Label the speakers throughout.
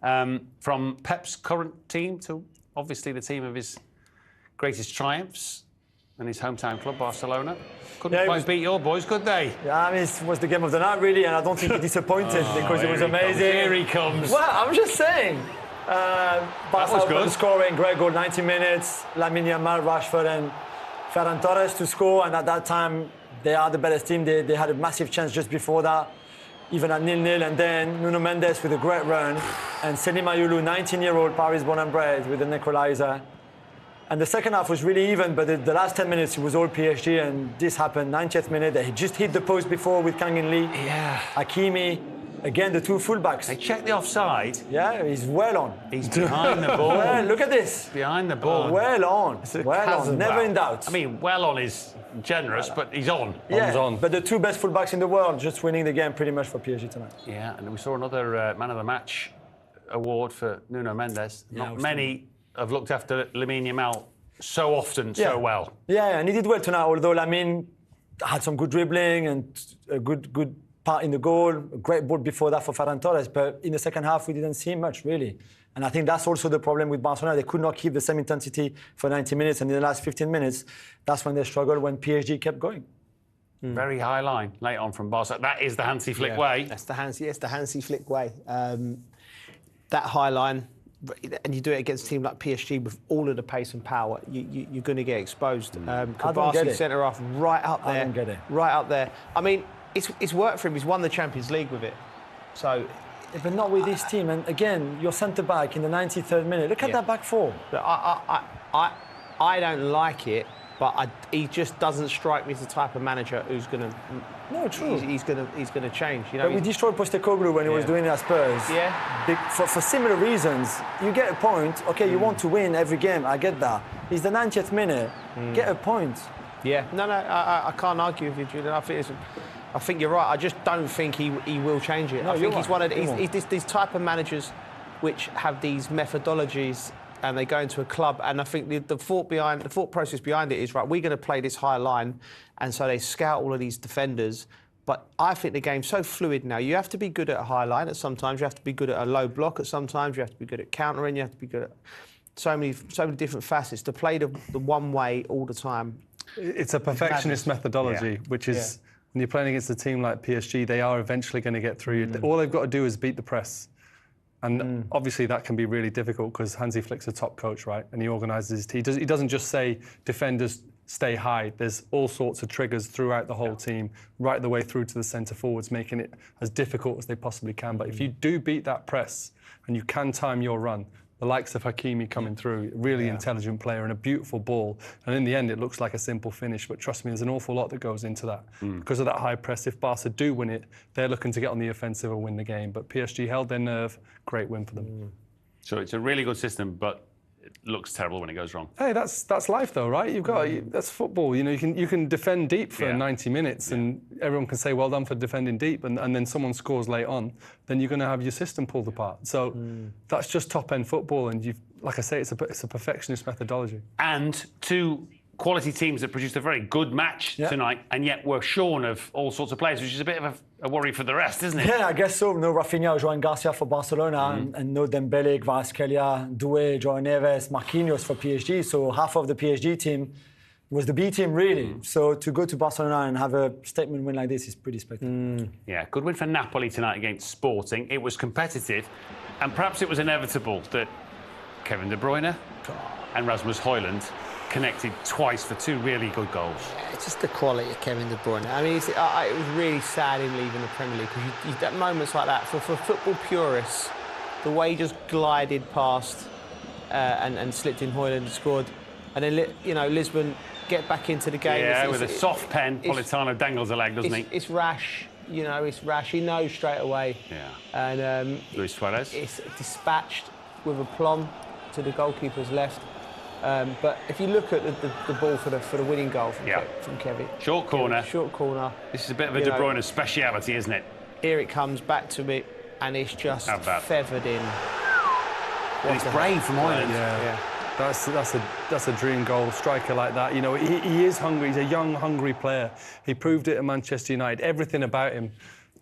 Speaker 1: From Pep's current team to obviously the team of his greatest triumphs and his hometown club, Barcelona. Couldn't quite beat your boys, could they?
Speaker 2: Yeah, I mean, it was the game of the night, really, and I don't think he disappointed because it was amazing.
Speaker 1: Here he comes.
Speaker 2: Well, I'm just saying.
Speaker 1: Barca was good.
Speaker 2: Scoring, great goal, 90 minutes. Lamine Yamal, Rashford and Ferran Torres to score, and at that time, they are the better team. They had a massive chance just before that, even at 0-0, and then Nuno Mendes with a great run, and Selim Ayulu, 19-year-old, Paris-born and bred, with an equaliser. And the second half was really even, but the last 10 minutes, it was all PSG, and this happened, 90th minute. They just hit the post before with Kang In Lee.
Speaker 1: Yeah.
Speaker 2: Hakimi, again, the two fullbacks.
Speaker 1: They checked the offside.
Speaker 2: Yeah, he's well on.
Speaker 1: He's behind the ball.
Speaker 2: Well, look at this.
Speaker 1: Behind the ball.
Speaker 2: Well on. Well on. Never in doubt.
Speaker 1: I mean, well on is generous, but he's on.
Speaker 2: Yeah,
Speaker 1: He's on.
Speaker 2: But the two best fullbacks in the world just winning the game pretty much for PSG tonight.
Speaker 1: Yeah, and we saw another Man of the Match award for Nuno Mendes. Not many have looked after Lamine Yamal so often, so well.
Speaker 2: Yeah, and he did well tonight, although Lamine had some good dribbling and a good part in the goal, a great ball before that for Ferran Torres, but in the second half we didn't see much really. And I think that's also the problem with Barcelona. They could not keep the same intensity for 90 minutes, and in the last 15 minutes, that's when they struggled when PSG kept going.
Speaker 1: Very high line late on from Barca. That is the Hansi Flick way.
Speaker 3: That's the Hansi Flick way. That high line, and you do it against a team like PSG with all of the pace and power, you're going to get exposed. Kabasi centre half right up there.
Speaker 2: I don't get it.
Speaker 3: Right up there. I mean, it's worked for him. He's won the Champions League with it. So,
Speaker 2: but not with this team. And again, your centre back in the 93rd minute. Look at that back four.
Speaker 3: I don't like it, but he just doesn't strike me as the type of manager who's going to.
Speaker 2: No, true.
Speaker 3: He's going to change. You know,
Speaker 2: but we destroyed Postecoglou when he was doing it at Spurs.
Speaker 3: Yeah.
Speaker 2: For similar reasons. You get a point. Okay, you want to win every game. I get that. It's the 90th minute. Get a point.
Speaker 3: Yeah. No, I can't argue with you, Julian. I think you're right. I just don't think he will change it.
Speaker 2: No,
Speaker 3: I think he's one of
Speaker 2: he's
Speaker 3: these type of managers which have these methodologies and they go into a club, and I think the thought process behind it is, right, we're going to play this high line, and so they scout all of these defenders. But I think the game's so fluid now. You have to be good at a high line at sometimes, you have to be good at a low block at sometimes, you have to be good at countering, you have to be good at so many different facets. To play the one way all the time.
Speaker 4: It's a perfectionist methodology, which is, when you're playing against a team like PSG, they are eventually going to get through you. All they've got to do is beat the press. And obviously that can be really difficult because Hansi Flick's a top coach, right? And he organises his team. He doesn't just say defenders stay high. There's all sorts of triggers throughout the whole team, right the way through to the centre forwards, making it as difficult as they possibly can. But if you do beat that press and you can time your run, the likes of Hakimi coming through, really intelligent player and a beautiful ball. And in the end, it looks like a simple finish. But trust me, there's an awful lot that goes into that. Because of that high press, if Barca do win it, they're looking to get on the offensive and win the game. But PSG held their nerve. Great win for them.
Speaker 1: So it's a really good system, but it looks terrible when it goes wrong.
Speaker 4: Hey, that's life though, right? You've got that's football. You know, you can defend deep for 90 minutes, and everyone can say well done for defending deep, and then someone scores late on, then you're going to have your system pulled apart. So that's just top end football, and like I say, it's a perfectionist methodology.
Speaker 1: And two quality teams that produced a very good match tonight, and yet were shorn of all sorts of players, which is a bit of a worry for the rest, isn't it?
Speaker 2: Yeah, I guess so. No Rafinha, Joan Garcia for Barcelona, and no Dembele, Kvaratskhelia, Doué, Joao Neves, Marquinhos for PSG. So half of the PSG team was the B team, really. So to go to Barcelona and have a statement win like this is pretty spectacular.
Speaker 1: Yeah, good win for Napoli tonight against Sporting. It was competitive, and perhaps it was inevitable that Kevin De Bruyne and Rasmus Højlund connected twice for two really good goals.
Speaker 3: Yeah, it's just the quality of Kevin De Bruyne. I mean, it was really sad him leaving the Premier League, because at moments like that, for football purists, the way he just glided past and slipped in Højlund and scored, and then Lisbon get back into the game.
Speaker 1: Yeah, with a soft pen, Politano dangles a leg, doesn't he?
Speaker 3: It's rash. You know, it's rash. He knows straight away.
Speaker 1: Yeah.
Speaker 3: And
Speaker 1: Luis Suarez.
Speaker 3: It's dispatched with aplomb to the goalkeeper's left. But if you look at the ball for the winning goal from Kevin.
Speaker 1: Short corner.
Speaker 3: Short corner.
Speaker 1: This is a bit of a De Bruyne speciality, isn't it?
Speaker 3: Here it comes back to me, and it's just feathered in.
Speaker 1: And it's brave from Højlund.
Speaker 4: Yeah. That's a dream goal. Striker like that. You know, he is hungry. He's a young, hungry player. He proved it at Manchester United. Everything about him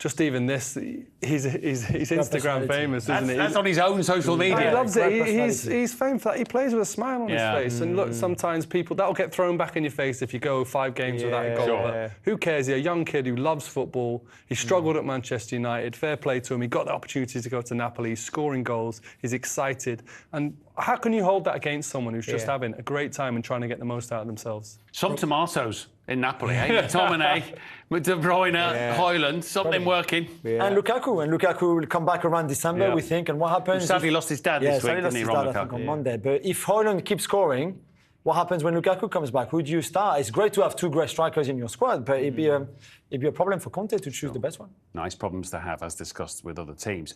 Speaker 4: just even this, he's Instagram famous, isn't he?
Speaker 1: That's on his own social media.
Speaker 4: He loves it.
Speaker 2: Great
Speaker 4: He's famous for that. He plays with a smile on his face. And look, sometimes that'll get thrown back in your face if you go 5 games without a goal.
Speaker 1: Sure.
Speaker 4: But who cares? He's a young kid who loves football. He struggled at Manchester United. Fair play to him. He got the opportunity to go to Napoli. He's scoring goals. He's excited. And how can you hold that against someone who's just having a great time and trying to get the most out of themselves?
Speaker 1: Some tomatoes in Napoli, eh? McTominay, De Bruyne, Højlund, something working.
Speaker 2: And Lukaku will come back around December, we think. And what happens?
Speaker 1: Sadly lost his dad this week,
Speaker 2: sadly lost
Speaker 1: didn't he,
Speaker 2: his dad,
Speaker 1: Ron
Speaker 2: I think,
Speaker 1: Lukaku?
Speaker 2: on Monday. But if Højlund keeps scoring, what happens when Lukaku comes back? Who do you start? It's great to have 2 great strikers in your squad, but it'd be a problem for Conte to choose the best one.
Speaker 1: Nice problems to have, as discussed with other teams.